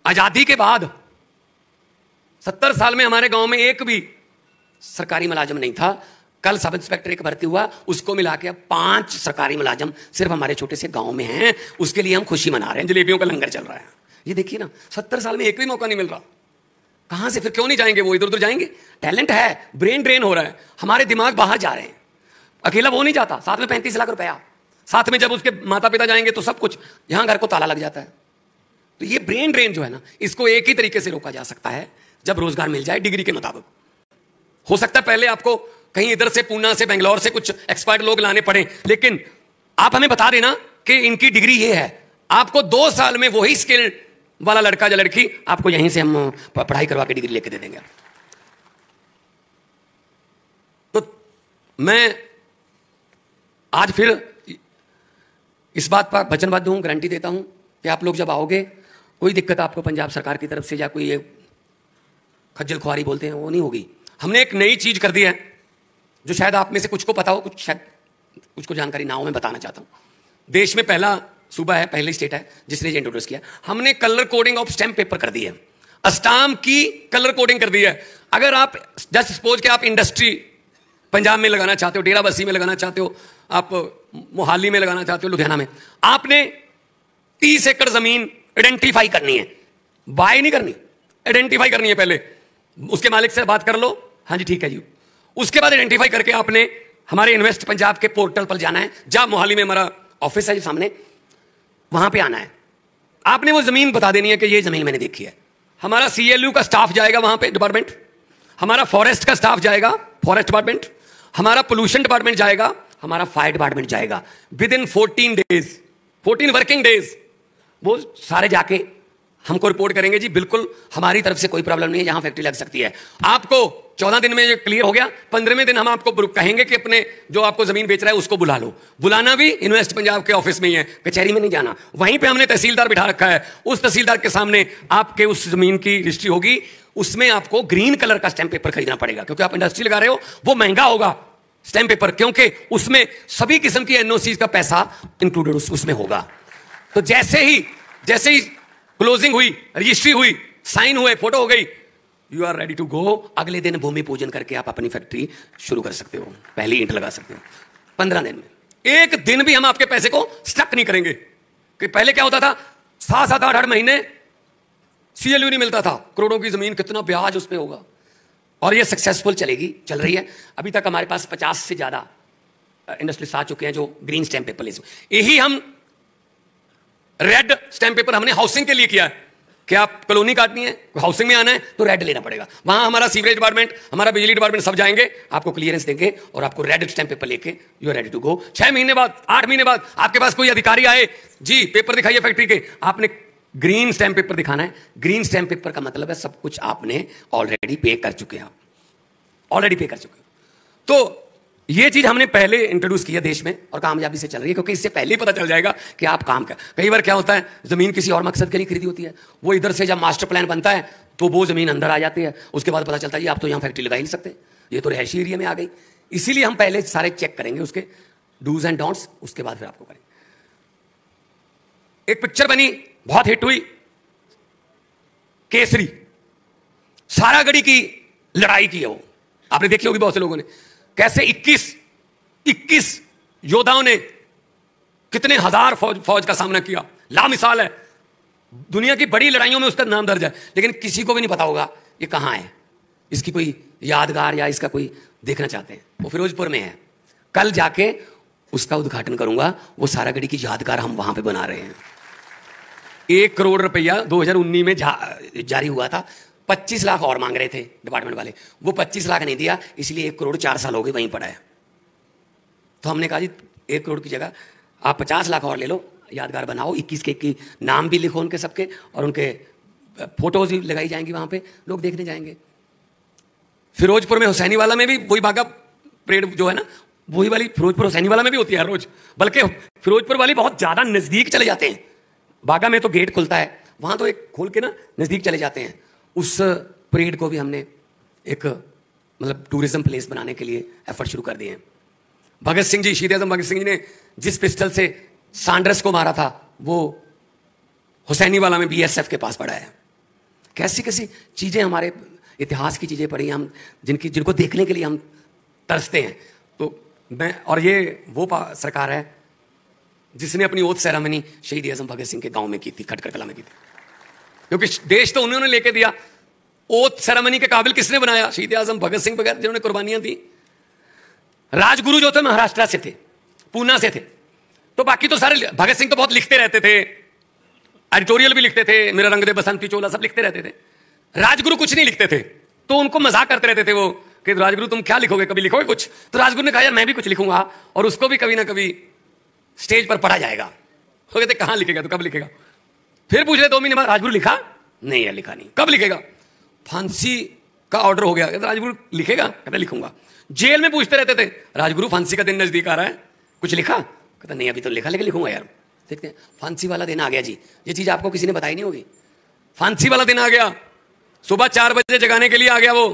आजादी के बाद 70 साल में हमारे गांव में एक भी सरकारी मुलाजिम नहीं था। कल सब इंस्पेक्टर एक भर्ती हुआ, उसको मिला के अब 5 सरकारी मुलाजिम सिर्फ हमारे छोटे से गांव में हैं। उसके लिए हम खुशी मना रहे हैं, जलेबियों का लंगर चल रहा है। ये देखिए ना, 70 साल में एक भी मौका नहीं मिल रहा। कहां से फिर क्यों नहीं जाएंगे वो, इधर उधर जाएंगे। टैलेंट है, ब्रेन ड्रेन हो रहा है, हमारे दिमाग बाहर जा रहे हैं। अकेला वो नहीं जाता, साथ में 35 लाख रुपया, साथ में जब उसके माता पिता जाएंगे तो सब कुछ, यहां घर को ताला लग जाता है। तो ये ब्रेन ड्रेन जो है ना, इसको एक ही तरीके से रोका जा सकता है, जब रोजगार मिल जाए डिग्री के मुताबिक। हो सकता है पहले आपको कहीं इधर से पूना से बेंगलोर से कुछ एक्सपर्ट लोग लाने पड़े, लेकिन आप हमें बता देना कि इनकी डिग्री ये है, आपको 2 साल में वही स्किल वाला लड़का या लड़की आपको यहीं से हम पढ़ाई करवा के डिग्री लेके दे देंगे। तो मैं आज फिर इस बात पर वचनबद्ध हूं, गारंटी देता हूं कि आप लोग जब आओगे कोई दिक्कत आपको पंजाब सरकार की तरफ से या कोई ये खज्जल खुआरी बोलते हैं वो नहीं होगी। हमने एक नई चीज कर दी है जो शायद आप में से कुछ को पता हो, कुछ शायद कुछ को जानकारी ना हो, मैं बताना चाहता हूं। देश में पहला सूबा है, पहली स्टेट है जिसने ये इंट्रोड्यूस किया। हमने colour coding of stamp paper कर दी है, स्टाम्प की कलर कोडिंग कर दी है। अगर आप जस्ट सपोज कि आप इंडस्ट्री पंजाब में लगाना चाहते हो, डेरा बस्सी में लगाना चाहते हो, आप मोहाली में लगाना चाहते हो, लुधियाना में, आपने 30 एकड़ जमीन आइडेंटिफाई करनी है, बाय नहीं करनी, आइडेंटिफाई करनी है। पहले उसके मालिक से बात कर लो, हाँ जी ठीक है जी। उसके बाद आइडेंटिफाई करके आपने हमारे इन्वेस्ट पंजाब के पोर्टल पर जाना है, जहां मोहाली में हमारा ऑफिस है सामने, वहां पे आना है। आपने वो जमीन बता देनी है कि ये जमीन मैंने देखी है। हमारा CLU का स्टाफ जाएगा वहां पे, डिपार्टमेंट, हमारा फॉरेस्ट का स्टाफ जाएगा, फॉरेस्ट डिपार्टमेंट, हमारा पोल्यूशन डिपार्टमेंट जाएगा, हमारा फायर डिपार्टमेंट जाएगा। With in 14 days, 14 working days वो सारे जाके हमको रिपोर्ट करेंगे जी बिल्कुल हमारी तरफ से कोई प्रॉब्लम नहीं है, यहां फैक्ट्री लग सकती है। आपको 14 दिन में ये क्लियर हो गया, 15वें दिन हम आपको कहेंगे कि अपने जो आपको जमीन बेच रहा है उसको बुला लो। बुलाना भी इन्वेस्ट पंजाब के ऑफिस में ही है, कचहरी में नहीं जाना। वहीं पे हमने तहसीलदार बिठा रखा है, उस तहसीलदार के सामने आपके उस जमीन की रजिस्ट्री होगी, उसमें आपको ग्रीन कलर का स्टैम्प पेपर खरीदना पड़ेगा, क्योंकि आप इंडस्ट्री लगा रहे हो, वो महंगा होगा स्टैम्प पेपर, क्योंकि उसमें सभी किस्म की NOC का पैसा इंक्लूडेड उसमें होगा। तो जैसे ही क्लोजिंग हुई, रजिस्ट्री हुई, साइन हुए, फोटो हो गई, you are ready to go. अगले दिन भूमि पूजन करके आप अपनी फैक्ट्री शुरू कर सकते हो, पहली ईंट लगा सकते हो 15 दिन में। एक दिन भी हम आपके पैसे को स्टक नहीं करेंगे। कि पहले क्या होता था, 7-7 8-8 महीने CLU नहीं मिलता था, करोड़ों की जमीन, कितना ब्याज उस पर होगा। और ये सक्सेसफुल चलेगी, चल रही है। अभी तक हमारे पास 50 से ज्यादा इंडस्ट्रीज आ चुके हैं जो ग्रीन स्टैम्प पेपर ले। यही हम रेड स्टैम्प पेपर हमने हाउसिंग के लिए किया है कि आप कॉलोनी काटनी है, हाउसिंग में आना है तो रेड लेना पड़ेगा। वहां हमारा सीवरेज डिपार्टमेंट, हमारा बिजली डिपार्टमेंट सब जाएंगे, आपको क्लियरेंस देंगे और आपको रेड स्टैम्प पेपर लेके you are ready to go. 6 महीने बाद, 8 महीने बाद आपके पास कोई अधिकारी आए, जी पेपर दिखाइए फैक्ट्री के, आपने ग्रीन स्टैम्प पेपर दिखाना है। ग्रीन स्टैम्प पेपर का मतलब है सब कुछ आपने ऑलरेडी पे कर चुके हैं, ऑलरेडी पे कर चुके हो। तो ये चीज हमने पहले इंट्रोड्यूस किया देश में और कामयाबी से चल रही है, क्योंकि इससे पहले ही पता चल जाएगा कि आप काम कर। कई बार क्या होता है, जमीन किसी और मकसद के लिए खरीदी होती है, वो इधर से जब मास्टर प्लान बनता है तो वो जमीन अंदर आ जाती है, उसके बाद पता चलता है आप तो यहाँ फैक्ट्री लगा ही नहीं सकते, ये तो रिहायशी एरिया में आ गई। इसीलिए हम पहले सारे चेक करेंगे उसके डूज एंड डोंट्स, उसके बाद फिर आपको करेंगे। एक पिक्चर बनी, बहुत हिट हुई, केसरी, सारागढ़ी की लड़ाई की है वो, आपने देखी होगी बहुत से लोगों ने, कैसे 21 योद्धाओं ने कितने हजार फौज का सामना किया। लामिसाल है, दुनिया की बड़ी लड़ाइयों में उसका नाम दर्ज है, लेकिन किसी को भी नहीं पता होगा ये कहां है, इसकी कोई यादगार या इसका कोई देखना चाहते हैं। वो फिरोजपुर में है, कल जाके उसका उद्घाटन करूंगा। वो सारागढ़ी की यादगार हम वहां पे बना रहे हैं। 1 करोड़ रुपया 2019 में जारी हुआ था, 25 लाख और मांग रहे थे डिपार्टमेंट वाले, वो 25 लाख नहीं दिया, इसलिए 1 करोड़ 4 साल हो गए वहीं पड़ा है। तो हमने कहा जी 1 करोड़ की जगह आप 50 लाख और ले लो, यादगार बनाओ, 21 के की नाम भी लिखो उनके सबके, और उनके फोटोज भी लगाई जाएंगी, वहां पे लोग देखने जाएंगे। फिरोजपुर में हुसैनी वाला में भी वही बागा परेड जो है ना, वही वाली फिरोजपुर हुसैनी वाला में भी होती है हर रोज, बल्कि फिरोजपुर वाली बहुत ज्यादा नजदीक चले जाते हैं। बागा में तो गेट खुलता है, वहां तो एक खोल के ना नजदीक चले जाते हैं। उस परेड को भी हमने एक मतलब टूरिज्म प्लेस बनाने के लिए एफर्ट शुरू कर दिए हैं। भगत सिंह जी, शहीद आजम भगत सिंह जी ने जिस पिस्टल से सांड्रस को मारा था, वो हुसैनी वाला में BSF के पास पड़ा है। कैसी कैसी चीजें, हमारे इतिहास की चीजें पड़ी हम, जिनको देखने के लिए हम तरसते हैं। तो मैं, और ये वो सरकार है जिसने अपनी ओथ सेरेमनी शहीद आजम भगत सिंह के गांव में की थी, खटकर कला में की थी, क्योंकि देश तो उन्होंने लेके दिया। ओथ सेरेमनी के काबिल किसने बनाया? शहीद आजम भगत सिंह वगैरह जिन्होंने कुर्बानियां दी। राजगुरु जो थे महाराष्ट्र से थे, पूना से थे, तो बाकी तो सारे, भगत सिंह तो बहुत लिखते रहते थे, एडिटोरियल भी लिखते थे, मेरा रंग दे बसंती चोला सब लिखते रहते थे। राजगुरु कुछ नहीं लिखते थे, तो उनको मजाक करते रहते थे वो कि राजगुरु तुम क्या लिखोगे, कभी लिखोगे कुछ? तो राजगुरु ने कहा यार मैं भी कुछ लिखूंगा, और उसको भी कभी ना कभी स्टेज पर पढ़ा जाएगा। वो कहते कहाँ लिखेगा, तो कब लिखेगा? फिर पूछ रहे 2 महीने बाद, राजगुरु लिखा? नहीं यार लिखा नहीं। कब लिखेगा? फांसी का ऑर्डर हो गया। कहते राजगुरु लिखेगा? कहते लिखूंगा। जेल में पूछते रहते थे, राजगुरु फांसी का दिन नजदीक आ रहा है, कुछ लिखा? कहता नहीं अभी तो लिखा, लेकिन लिखूंगा यार। देखते हैं, फांसी वाला दिन आ गया जी। ये चीज आपको किसी ने बताई नहीं होगी। फांसी वाला दिन आ गया, सुबह 4 बजे जगाने के लिए आ गया वो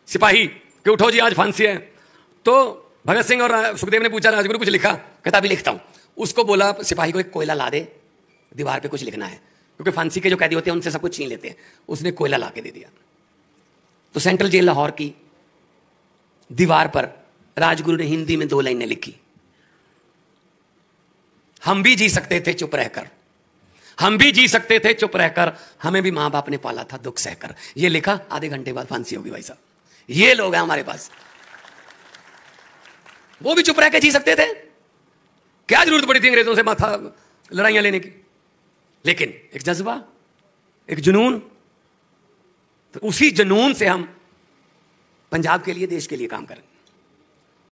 सिपाही कि उठो जी आज फांसी है। तो भगत सिंह और सुखदेव ने पूछा राजगुरु कुछ लिखा? कहता अभी लिखता हूं। उसको बोला सिपाही को एक कोयला ला दे, दीवार पे कुछ लिखना है, क्योंकि फांसी के जो कैदी होते हैं उनसे सब कुछ छीन लेते हैं। उसने कोयला ला के दे दिया। तो सेंट्रल जेल लाहौर की दीवार पर राजगुरु ने हिंदी में 2 लाइनें लिखी, हम भी जी सकते थे चुप रहकर, हम भी जी सकते थे चुप रहकर, हमें भी मां बाप ने पाला था दुख सहकर। ये लिखा, आधे घंटे बाद फांसी होगी भाई साहब। ये लोग हैं हमारे पास। वो भी चुप रह के जी सकते थे, क्या जरूरत पड़ी थी अंग्रेजों से माथा लड़ाइयां लेने की? लेकिन एक जज्बा, एक जुनून, तो उसी जुनून से हम पंजाब के लिए, देश के लिए काम करें।